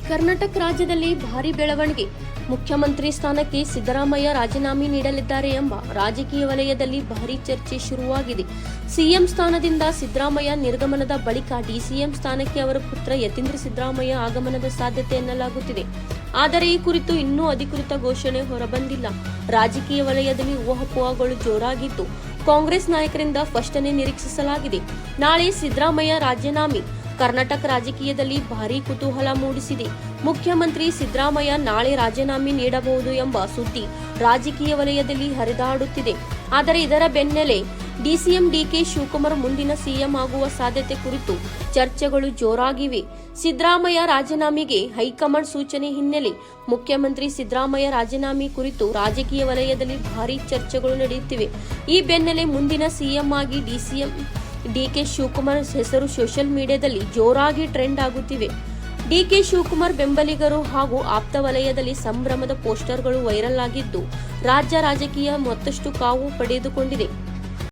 ಕರ್ನಾಟಕ ರಾಜ್ಯದಲ್ಲಿ ಭಾರೀ ಬೆಳವಣಿಗೆ. ಮುಖ್ಯಮಂತ್ರಿ ಸ್ಥಾನಕ್ಕೆ ಸಿದ್ದರಾಮಯ್ಯ ರಾಜೀನಾಮೆ ನೀಡಲಿದ್ದಾರೆ ಎಂಬ ರಾಜಕೀಯ ವಲಯದಲ್ಲಿ ಭಾರೀ ಚರ್ಚೆ ಶುರುವಾಗಿದೆ. ಸಿಎಂ ಸ್ಥಾನದಿಂದ ಸಿದ್ದರಾಮಯ್ಯ ನಿರ್ಗಮನದ ಬಳಿಕ ಡಿಸಿಎಂ ಸ್ಥಾನಕ್ಕೆ ಅವರ ಪುತ್ರ ಯತೀಂದ್ರ ಸಿದ್ದರಾಮಯ್ಯ ಆಗಮನದ ಸಾಧ್ಯತೆ ಎನ್ನಲಾಗುತ್ತಿದೆ. ಆದರೆ ಈ ಕುರಿತು ಇನ್ನೂ ಅಧಿಕೃತ ಘೋಷಣೆ ಹೊರಬಂದಿಲ್ಲ. ರಾಜಕೀಯ ವಲಯದಲ್ಲಿ ಊಹಾಪೋಹಗಳು ಜೋರಾಗಿದ್ದು, ಕಾಂಗ್ರೆಸ್ ನಾಯಕರಿಂದ ಸ್ಪಷ್ಟನೆ ನಿರೀಕ್ಷಿಸಲಾಗಿದೆ. ನಾಳೆ ಸಿದ್ದರಾಮಯ್ಯ ರಾಜೀನಾಮೆ ಕರ್ನಾಟಕ ರಾಜಕೀಯದಲ್ಲಿ ಭಾರೀ ಕುತೂಹಲ ಮೂಡಿಸಿದೆ. ಮುಖ್ಯಮಂತ್ರಿ ಸಿದ್ದರಾಮಯ್ಯ ನಾಳೆ ರಾಜೀನಾಮೆ ನೀಡಬಹುದು ಎಂಬ ಸುದ್ದಿ ರಾಜಕೀಯ ವಲಯದಲ್ಲಿ ಹರಿದಾಡುತ್ತಿದೆ. ಆದರೆ ಇದರ ಬೆನ್ನಲ್ಲೇ ಡಿಸಿಎಂ ಡಿಕೆ ಶಿವಕುಮಾರ್ ಮುಂದಿನ ಸಿಎಂ ಆಗುವ ಸಾಧ್ಯತೆ ಕುರಿತು ಚರ್ಚೆಗಳು ಜೋರಾಗಿವೆ. ಸಿದ್ದರಾಮಯ್ಯ ರಾಜೀನಾಮೆಗೆ ಹೈಕಮಾಂಡ್ ಸೂಚನೆ ಹಿನ್ನೆಲೆ ಮುಖ್ಯಮಂತ್ರಿ ಸಿದ್ದರಾಮಯ್ಯ ರಾಜೀನಾಮೆ ಕುರಿತು ರಾಜಕೀಯ ವಲಯದಲ್ಲಿ ಭಾರೀ ಚರ್ಚೆಗಳು ನಡೆಯುತ್ತಿವೆ. ಈ ಬೆನ್ನಲ್ಲೇ ಮುಂದಿನ ಸಿಎಂ ಆಗಿ ಡಿಕೆ ಶಿವಕುಮಾರ್ ಹೆಸರು ಸೋಷಿಯಲ್ ಮೀಡಿಯಾದಲ್ಲಿ ಜೋರಾಗಿ ಟ್ರೆಂಡ್ ಆಗುತ್ತಿವೆ. ಡಿಕೆ ಶಿವಕುಮಾರ್ ಬೆಂಬಲಿಗರು ಹಾಗೂ ಆಪ್ತ ವಲಯದಲ್ಲಿ ಸಂಭ್ರಮದ ಪೋಸ್ಟರ್ಗಳು ವೈರಲ್ ಆಗಿದ್ದು, ರಾಜ್ಯ ರಾಜಕೀಯ ಮತ್ತಷ್ಟು ಕಾವು ಪಡೆದುಕೊಂಡಿದೆ.